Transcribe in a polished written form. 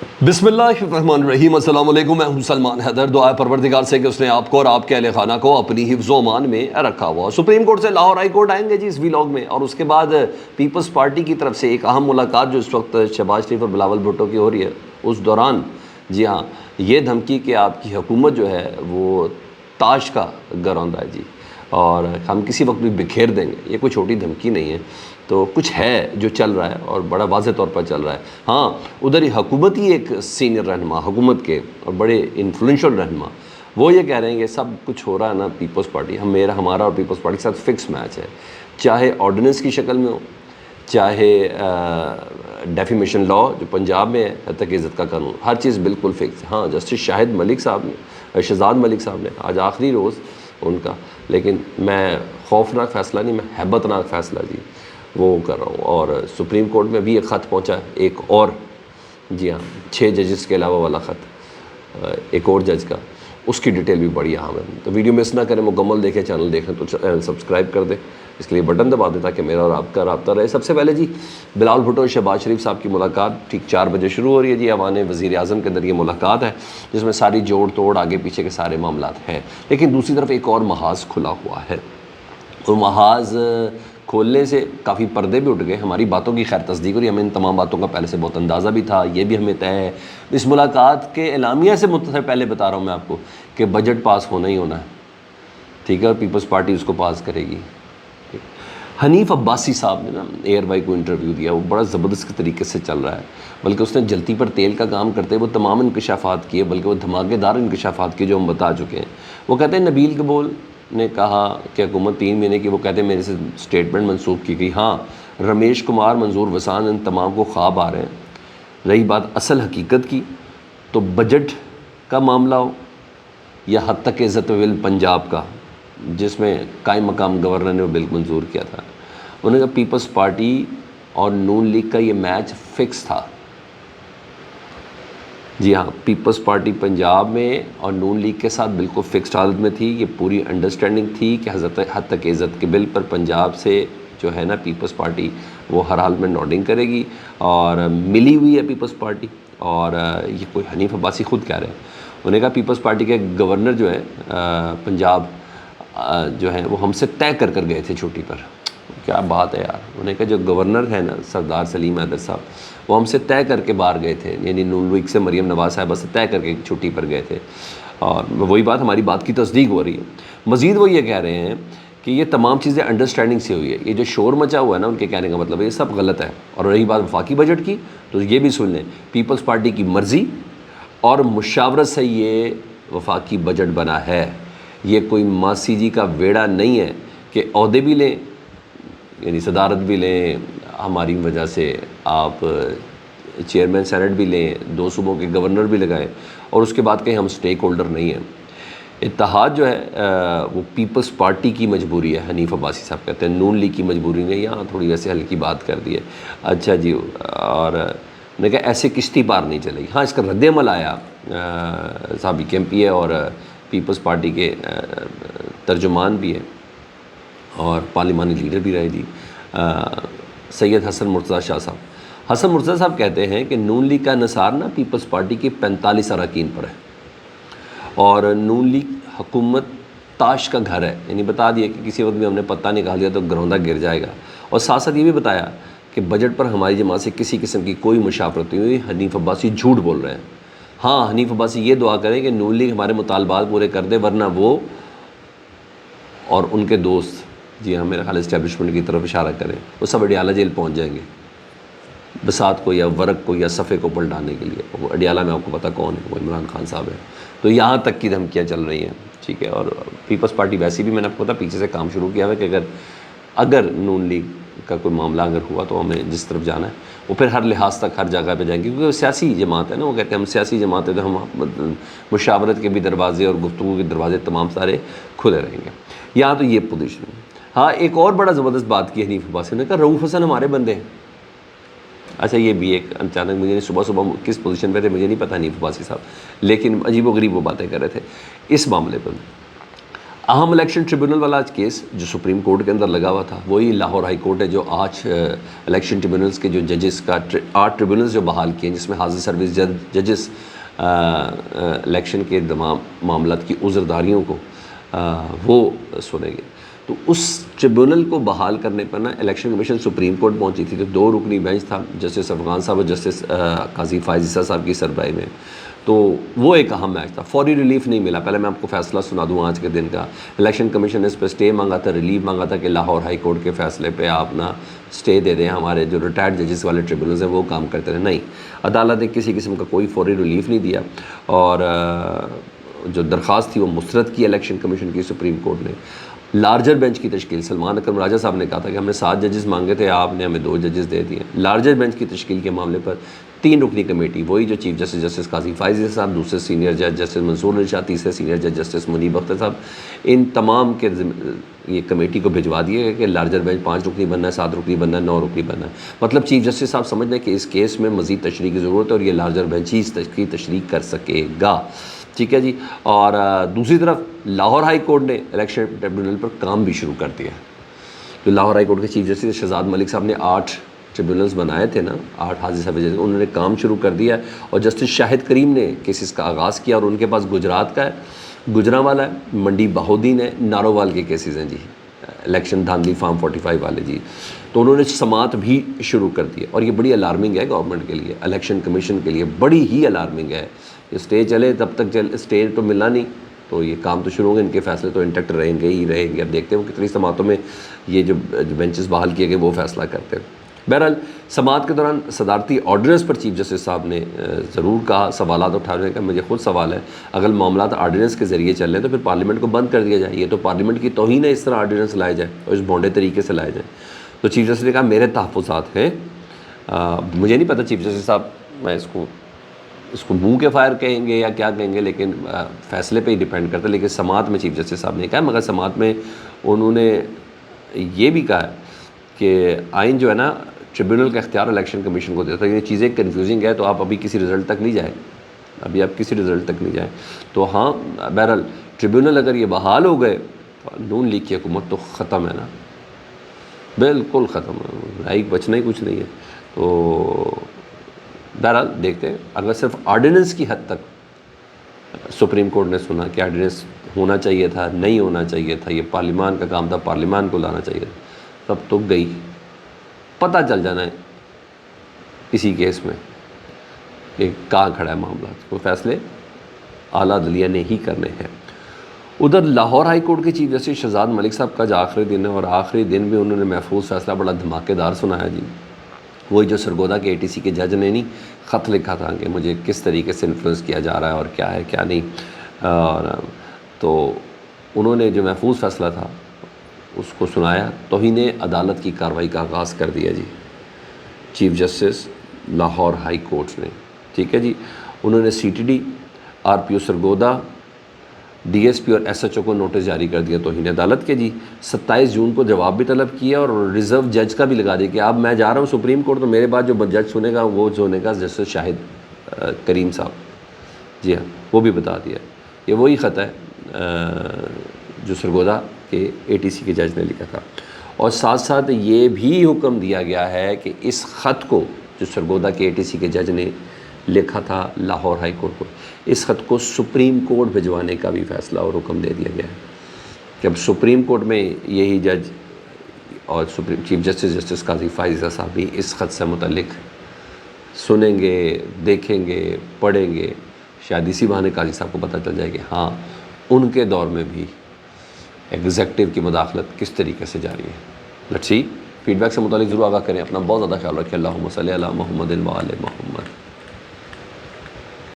بسم اللہ الرحمن الرحیم۔ السلام علیکم، میں ہوں سلمان حیدر۔ دعا پروردگار سے کہ اس نے آپ کو اور آپ کے اہل خانہ کو اپنی حفظ و امان میں رکھا ہوا۔ سپریم کورٹ سے لاہور ہائی کورٹ آئیں گے جی اس ویلاگ میں، اور اس کے بعد پیپلز پارٹی کی طرف سے ایک اہم ملاقات جو اس وقت شہباز شریف اور بلاول بھٹو کی ہو رہی ہے، اس دوران جی ہاں یہ دھمکی کہ آپ کی حکومت جو ہے وہ تاش کا گروندا ہے جی، اور ہم کسی وقت بھی بکھیر دیں گے، یہ کوئی چھوٹی دھمکی نہیں ہے، تو کچھ ہے جو چل رہا ہے اور بڑا واضح طور پر چل رہا ہے۔ ہاں ادھر ہی حکومت ہی ایک سینئر رہنما حکومت کے اور بڑے انفلوئنشل رہنما وہ یہ کہہ رہے ہیں کہ سب کچھ ہو رہا ہے نا پیپلز پارٹی، ہمارا اور پیپلز پارٹی کے ساتھ فکس میچ ہے، چاہے آرڈیننس کی شکل میں ہو، چاہے ڈیفیمیشن لا جو پنجاب میں ہے، حتیٰ کہ عزت کا قانون، ہر چیز بالکل فکس ہے۔ ہاں جسٹس شاہد ملک صاحب نے، شہزاد ملک صاحب نے، آج آخری روز ان کا، لیکن میں خوفناک فیصلہ نہیں، میں ہیبت ناک فیصلہ جی وہ کر رہا ہوں۔ اور سپریم کورٹ میں بھی ایک خط پہنچا ہے، ایک اور جی ہاں 6 ججز کے علاوہ والا خط ایک اور جج کا، اس کی ڈیٹیل بھی بڑی اہم ہے، تو ویڈیو مس نہ کریں، مکمل دیکھیں، چینل دیکھیں تو سبسکرائب کر دیں، اس کے لیے بٹن دبا دیں تاکہ میرا اور آپ کا رابطہ رہے۔ سب سے پہلے جی بلاول بھٹو اور شہباز شریف صاحب کی ملاقات ٹھیک 4 بجے شروع ہو رہی ہے جی، ایوان وزیر اعظم کے اندر یہ ملاقات ہے جس میں ساری جوڑ توڑ آگے پیچھے کے سارے معاملات ہیں، لیکن دوسری طرف ایک اور محاذ کھلا ہوا ہے، اور محاذ کھولنے سے کافی پردے بھی اٹھ گئے، ہماری باتوں کی خیر تصدیق ہو رہی ہے، ہمیں ان تمام باتوں کا پہلے سے بہت اندازہ بھی تھا، یہ بھی ہمیں طے ہے۔ اس ملاقات کے اعلامیہ سے پہلے بتا رہا ہوں میں آپ کو کہ بجٹ پاس ہونا ہی ہونا ہے، ٹھیک ہے، اور پیپلز پارٹی اس کو پاس کرے گی۔ حنیف عباسی صاحب نے نا ایئر وائی کو انٹرویو دیا، وہ بڑا زبردست طریقے سے چل رہا ہے، بلکہ اس نے جلتی پر تیل کا کام کرتے وہ تمام انکشافات کیے، بلکہ وہ دھماکے دار انکشافات کیے جو ہم بتا چکے ہیں۔ وہ کہتے ہیں نبیل قبول نے کہا کہ حکومت 3 مہینے کی، وہ کہتے ہیں میرے سے سٹیٹمنٹ منسوخ کی گئی، ہاں رمیش کمار، منظور وسان، ان تمام کو خواب آ رہے ہیں۔ رہی بات اصل حقیقت کی، تو بجٹ کا معاملہ ہو یا حد تک عزت ول پنجاب کا، جس میں قائم مقام گورنر نے وہ بل منظور کیا تھا، انہوں نے کہا پیپلز پارٹی اور نون لیگ کا یہ میچ فکس تھا۔ جی ہاں، پیپلز پارٹی پنجاب میں اور نون لیگ کے ساتھ بالکل فکسڈ حالت میں تھی، یہ پوری انڈرسٹینڈنگ تھی کہ حد تک عزت کے بل پر پنجاب سے جو ہے نا پیپلز پارٹی وہ ہر حال میں نوڈنگ کرے گی، اور ملی ہوئی ہے پیپلز پارٹی۔ اور یہ کوئی حنیف عباسی خود کہہ رہے ہیں، انہوں نے کہا پیپلز پارٹی کے گورنر جو ہے پنجاب جو ہیں وہ ہم سے طے کر گئے تھے چھٹی پر۔ کیا بات ہے یار، انہوں نے کہا جو گورنر ہے نا سردار سلیم حیدر صاحب، وہ ہم سے طے کر کے باہر گئے تھے، یعنی نون لیگ سے مریم نواز صاحبہ سے طے کر کے چھٹی پر گئے تھے، اور وہی بات ہماری بات کی تصدیق ہو رہی ہے۔ مزید وہ یہ کہہ رہے ہیں کہ یہ تمام چیزیں انڈرسٹینڈنگ سے ہوئی ہے، یہ جو شور مچا ہوا ہے نا ان کے کہنے کا مطلب ہے یہ سب غلط ہے۔ اور رہی بات وفاقی بجٹ کی، تو یہ بھی سن لیں، پیپلز پارٹی کی مرضی اور مشاورت سے یہ وفاقی بجٹ بنا ہے، یہ کوئی ماسی جی کا ویڑا نہیں ہے کہ عہدے بھی لیں، یعنی صدارت بھی لیں، ہماری وجہ سے آپ چیئرمین سینٹ بھی لیں، 2 صوبوں کے گورنر بھی لگائیں، اور اس کے بعد کہیں ہم سٹیک ہولڈر نہیں ہیں۔ اتحاد جو ہے وہ پیپلز پارٹی کی مجبوری ہے، حنیف عباسی صاحب کہتے ہیں، نون لیگ کی مجبوری نہیں، یہاں تھوڑی ویسے ہلکی بات کر دی ہے۔ اچھا جی، اور نے کہا ایسے کشتی پار نہیں چلے گی۔ ہاں اس کا رد عمل آیا، سابق ایم پی ہے اور پیپلز پارٹی کے ترجمان بھی ہیں اور پارلیمانی لیڈر بھی رہے جی، سید حسن مرتضیٰ شاہ صاحب۔ حسن مرتضیٰ صاحب کہتے ہیں کہ نون لیگ کا انحصار نا پیپلز پارٹی کے 45 اراکین پر ہے، اور نون لیگ حکومت تاش کا گھر ہے، یعنی بتا دیا کہ کسی وقت بھی ہم نے پتہ نکال دیا تو گروندا گر جائے گا، اور ساتھ ساتھ یہ بھی بتایا کہ بجٹ پر ہماری جماعت سے کسی قسم کی کوئی مشاورت نہیں ہوئی۔ حنیف عباسی جھوٹ بول رہے ہیں۔ ہاں حنیف عباسی یہ دعا کریں کہ نون لیگ ہمارے مطالبات پورے کر دے، ورنہ وہ اور ان کے دوست، جی ہاں میرا خیال اسٹیبلشمنٹ کی طرف اشارہ کریں، وہ سب اڈیالہ جیل پہنچ جائیں گے بساط کو یا ورق کو یا صفحے کو پلٹانے کے لیے۔ وہ اڈیالہ میں آپ کو پتہ کون ہے، وہ عمران خان صاحب ہے۔ تو یہاں تک کی دھمکیاں چل رہی ہیں، ٹھیک ہے۔ اور پیپلز پارٹی ویسی بھی میں نے آپ کو پتا پیچھے سے کام شروع کیا ہے کہ اگر نون لیگ کا کوئی معاملہ اگر ہوا تو ہمیں جس طرف جانا ہے وہ پھر ہر لحاظ تک ہر جگہ پہ جائیں گے، کیونکہ وہ سیاسی جماعت ہے نا، وہ کہتے ہیں ہم سیاسی جماعت ہے تو ہم مشاورت کے بھی دروازے اور گفتگو کے دروازے تمام سارے کھلے رہیں گے۔ یہاں تو یہ پوزیشن ہے۔ ہاں ایک اور بڑا زبردست بات کی حنیف عباسی نے کہا رؤوف حسن ہمارے بندے ہیں۔ اچھا یہ بھی ایک اچانک مجھے صبح کس پوزیشن پہ تھے مجھے نہیں پتہ حنیف عباسی صاحب، لیکن عجیب و غریب وہ باتیں کر رہے تھے اس معاملے پر۔ اہم الیکشن ٹریبونل والا آج کیس جو سپریم کورٹ کے اندر لگا ہوا تھا وہی لاہور ہائی کورٹ ہے جو آج الیکشن ٹریبونلز کے جو ججز کا 8 ٹریبونلز جو بحال کیے ہیں جس میں حاضر سروس ججز الیکشن کے تمام معاملات کی عذرداریوں کو وہ سنیں گے. تو اس ٹریبونل کو بحال کرنے پر نا الیکشن کمیشن سپریم کورٹ پہنچی تھی. تو 2 رکنی بینچ تھا جسٹس افغان صاحب اور جسٹس قاضی فائز عیسیٰ صاحب کی سربراہی میں. تو وہ ایک اہم میچ تھا. فوری ریلیف نہیں ملا. پہلے میں آپ کو فیصلہ سنا دوں آج کے دن کا. الیکشن کمیشن نے اس پہ اسٹے مانگا تھا, ریلیف مانگا تھا کہ لاہور ہائی کورٹ کے فیصلے پہ آپ نا اسٹے دے دیں, ہمارے جو ریٹائرڈ ججز والے ٹریبونلز ہیں وہ کام کرتے رہے. نہیں, عدالت نے کسی قسم کا کوئی فوری ریلیف نہیں دیا اور جو درخواست تھی وہ مسترد کی الیکشن کمیشن کی سپریم کورٹ نے. لارجر بینچ کی تشکیل, سلمان اکرم راجہ صاحب نے کہا تھا کہ ہم نے 7 ججز مانگے تھے, آپ نے ہمیں 2 ججز دے دیے. لارجر بینچ کی تشکیل کے معاملے پر 3 رکنی کمیٹی, وہی جو چیف جسٹس جسٹس قاضی فائز صاحب, دوسرے سینئر جج جسٹس منصور علی شاہ, تیسرے سینئر جج جسٹس منیب اختر صاحب, ان تمام کے یہ کمیٹی کو بھجوا دیے کہ لارجر بینچ 5 رکنی بننا ہے, 7 رکنی بننا ہے, 9 رکنی بننا ہے. مطلب چیف جسٹس صاحب سمجھنا ہے کہ اس کیس میں مزید تشریح کی ضرورت ہے اور یہ لارجر بینچ ہی اس کی تشریح کر سکے گا. ٹھیک ہے جی. اور دوسری طرف لاہور ہائی کورٹ نے الیکشن ٹریبونل پر کام بھی شروع کر دیا. جو لاہور ہائی کورٹ کے چیف جسٹس شہزاد ملک صاحب نے 8 ٹریبونلز بنائے تھے نا, 8 حاضر صاحب جج, انہوں نے کام شروع کر دیا ہے. اور جسٹس شاہد کریم نے کیسز کا آغاز کیا اور ان کے پاس گجرات کا ہے, گجرانوالا ہے, منڈی بہودین ہے, نارووال کے کیسز ہیں جی, الیکشن دھاندلی فارم 45 والے جی. تو انہوں نے سماعت بھی شروع کر دی. اور یہ بڑی الارمنگ ہے گورنمنٹ کے لیے, الیکشن کمیشن کے لیے بڑی ہی الارمنگ ہے. یہ اسٹے چلے تب تک اسٹے تو ملا نہیں, تو یہ کام تو شروع ہوں گے, ان کے فیصلے تو انٹیکٹ رہیں گے ہی رہیں گے. اب دیکھتے ہیں وہ کتنی سماعتوں میں یہ جو بینچز بحال کیے گئے وہ فیصلہ کرتے ہیں. بہرحال سماعت کے دوران صدارتی آرڈیننس پر چیف جسٹس صاحب نے ضرور کہا, سوالات اٹھانے کا مجھے خود سوال ہے, اگر معاملات آرڈیننس کے ذریعے چل رہے ہیں تو پھر پارلیمنٹ کو بند کر دیا جائے. یہ تو پارلیمنٹ کی توہین ہے اس طرح آرڈیننس لائے جائے اور اس بھونڈے طریقے سے لائے جائیں. تو چیف جسٹس نے کہا میرے تحفظات ہیں, مجھے نہیں پتہ چیف جسٹس صاحب میں اس کو منہ کے فائر کہیں گے یا کیا کہیں گے, لیکن فیصلے پہ ہی ڈیپینڈ کرتا ہے. لیکن سماعت میں چیف جسٹس صاحب نے کہا, مگر سماعت میں انہوں نے یہ بھی کہا کہ آئین جو ہے نا ٹریبونل کا اختیار الیکشن کمیشن کو دیتا ہے. یہ چیزیں کنفیوزنگ ہے تو آپ ابھی کسی رزلٹ تک نہیں جائیں, ابھی آپ کسی رزلٹ تک نہیں جائیں. تو ہاں بہرحال ٹریبونل اگر یہ بحال ہو گئے تو نون لیگ کی حکومت تو ختم ہے نا, بالکل ختم ہے, بچنا ہی کچھ نہیں ہے. تو بہرحال دیکھتے ہیں. اگر صرف آرڈیننس کی حد تک سپریم کورٹ نے سنا کہ آرڈیننس ہونا چاہیے تھا, نہیں ہونا چاہیے تھا, یہ پارلیمان کا کام تھا, پارلیمان کو لانا چاہیے تھا, تب تو گئی. پتہ چل جانا ہے اسی کیس میں کہ کہاں کھڑا ہے معاملات. وہ فیصلے اعلیٰ عدلیہ نے ہی کرنے ہیں. ادھر لاہور ہائی کورٹ کے چیف جسٹس شہزاد ملک صاحب کا جو آخری دن ہے, اور آخری دن بھی انہوں نے محفوظ فیصلہ بڑا دھماکے دار سنایا جی. وہی جو سرگودا کے ATC کے جج نے نہیں خط لکھا تھا کہ مجھے کس طریقے سے انفلوئنس کیا جا رہا ہے اور کیا ہے کیا نہیں, تو انہوں نے جو محفوظ فیصلہ تھا اس کو سنایا. توہین عدالت کی کارروائی کا آغاز کر دیا جی chief justice Lahore high court نے. ٹھیک ہے جی. انہوں نے CTD, RPO سرگودا, DSP اور SHO کو نوٹس جاری کر دیا توہین عدالت کے جی. 27 جون کو جواب بھی طلب کیا اور ریزرو جج کا بھی لگا دیا کہ اب میں جا رہا ہوں سپریم کورٹ, تو میرے بعد جو جج سنے گا وہ سنے گا جسٹس شاہد کریم صاحب. جی ہاں, وہ بھی بتا دیا. یہ وہی خط ہے جو سرگودا کے ATC کے جج نے لکھا تھا. اور ساتھ ساتھ یہ بھی حکم دیا گیا ہے کہ اس خط کو جو سرگودا کے ATC کے جج نے لکھا تھا لاہور ہائی کورٹ کو, اس خط کو سپریم کورٹ بھجوانے کا بھی فیصلہ اور حکم دے دیا گیا ہے کہ اب سپریم کورٹ میں یہی جج اور چیف جسٹس جسٹس قاضی فائز صاحب بھی اس خط سے متعلق سنیں گے, دیکھیں گے, پڑھیں گے. شاید اسی بہانے قاضی صاحب کو پتہ چل جائے کہ ہاں ان کے دور میں بھی ایگزیکٹو کی مداخلت کس طریقے سے جاری ہے. Let's see. فیڈ بیک سے متعلق ضرور آگاہ کریں. اپنا بہت زیادہ خیال رکھیں. اللہم صلی علی محمد و آل محمد.